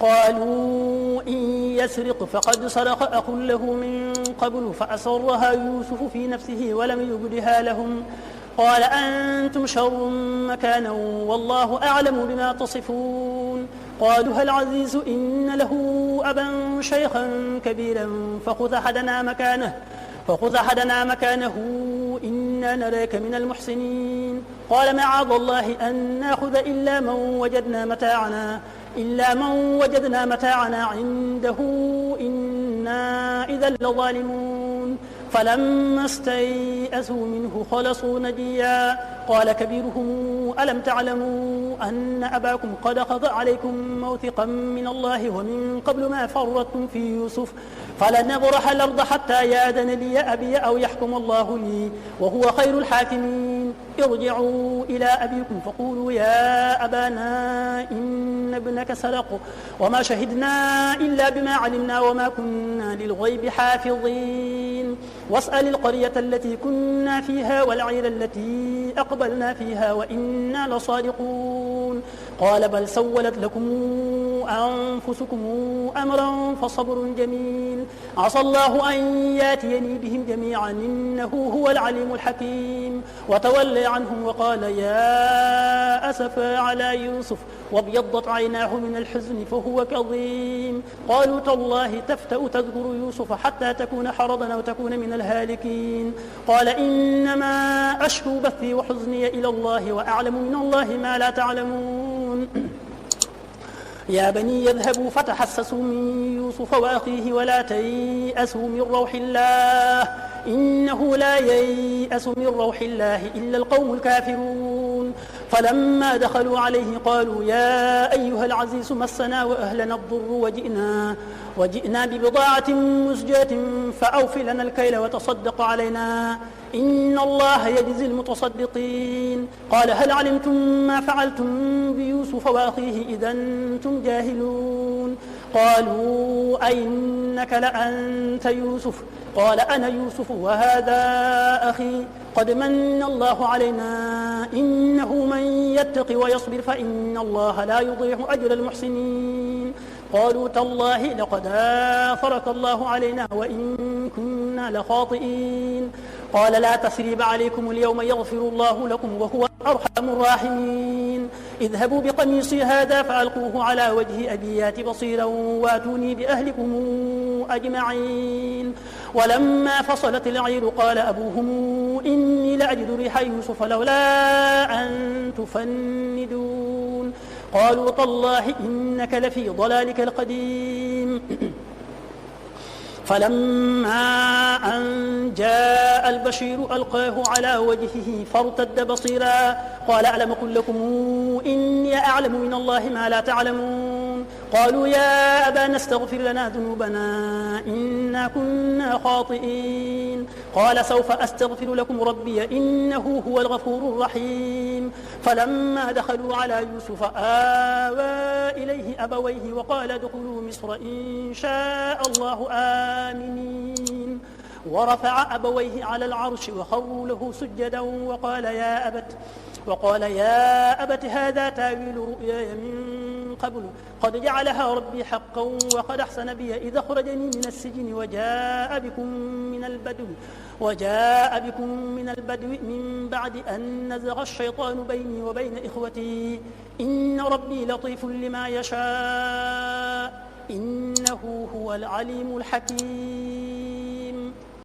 قالوا إن يسرق فقد سرق أخ له من قبل فأسرها يوسف في نفسه ولم يبدها لهم قال أنتم شر مكانا والله أعلم بما تصفون قالوا هل عزيز إن له أبا شيخا كبيرا فخذ أحدنا مكانه إنا نراك من المحسنين قال معاذ الله أن نأخذ إلا من وجدنا متاعنا عنده إنا إذا لظالمون فلما استيئسوا منه خلصوا نجيا قال كبيرهم ألم تعلموا أن أباكم قد أخذ عليكم موثقا من الله ومن قبل ما فرطتم في يوسف فلن نبرح الأرض حتى يأذن لي أبي أو يحكم الله لي وهو خير الحاكمين ارجعوا إلى أبيكم فقولوا يا أبانا إن ابنك سرق وما شهدنا إلا بما علمنا وما كنا للغيب حافظين واسأل القرية التي كنا فيها والعير التي أقبلنا فيها وإنا لصادقون قال بل سولت لكم أنفسكم أمرا فصبر جميل عسى الله أن ياتيني بهم جميعا إنه هو العليم الحكيم وتولى عنهم وقال يا أسفا على يوسف وابيضت عيناه من الحزن فهو كظيم قالوا تالله تفتأ تذكر يوسف حتى تكون حرضا أو تكون من الهالكين قال إنما أشكو بثي وحزني إلى الله وأعلم من الله ما لا تعلمون يا بني يذهبوا فتحسسوا من يوسف وأخيه ولا تيأسوا من روح الله إنه لا ييأس من روح الله إلا القوم الكافرون فلما دخلوا عليه قالوا يا أيها العزيز مسنا وأهلنا الضر وجئنا ببضاعة مزجاة فأوف لنا الكيل وتصدق علينا إن الله يجزي المتصدقين قال هل علمتم ما فعلتم بيوسف وأخيه إذا أنتم جاهلون قالوا أئنك لأنت يوسف قال أنا يوسف وهذا أخي قد من الله علينا إنه من يتق ويصبر فإن الله لا يضيع أجر المحسنين قالوا تالله لقد آثرك الله علينا وإن كنا لخاطئين قال لا تثريب عليكم اليوم يغفر الله لكم وهو أرحم الراحمين اذهبوا بقميصي هذا فألقوه على وجه أبي يات بصيرا واتوني بأهلكم أجمعين ولما فصلت العير قال أبوهم إني لأجد ريح يوسف لولا أن تفندون قالوا تالله إنك لفي ضلالك القديم فلما أن جاء البشير ألقاه على وجهه فارتد بصيرا قال ألم أقل لكم إني أعلم من الله ما لا تعلمون قالوا يا أبانا استغفر لنا ذنوبنا إنا كنا خاطئين قال سوف أستغفر لكم ربي إنه هو الغفور الرحيم فلما دخلوا على يوسف آوى إليه أبويه وقال ادخلوا مصر إن شاء الله آمنين ورفع أبويه على العرش وخروا له سجدا وقال يا أبت هذا تاويل رؤياي من قبل قد جعلها ربي حقا وقد أحسن بي إذا أخرجني من السجن وجاء بكم من البدو من بعد أن نزغ الشيطان بيني وبين إخوتي إن ربي لطيف لما يشاء إنه هو العليم الحكيم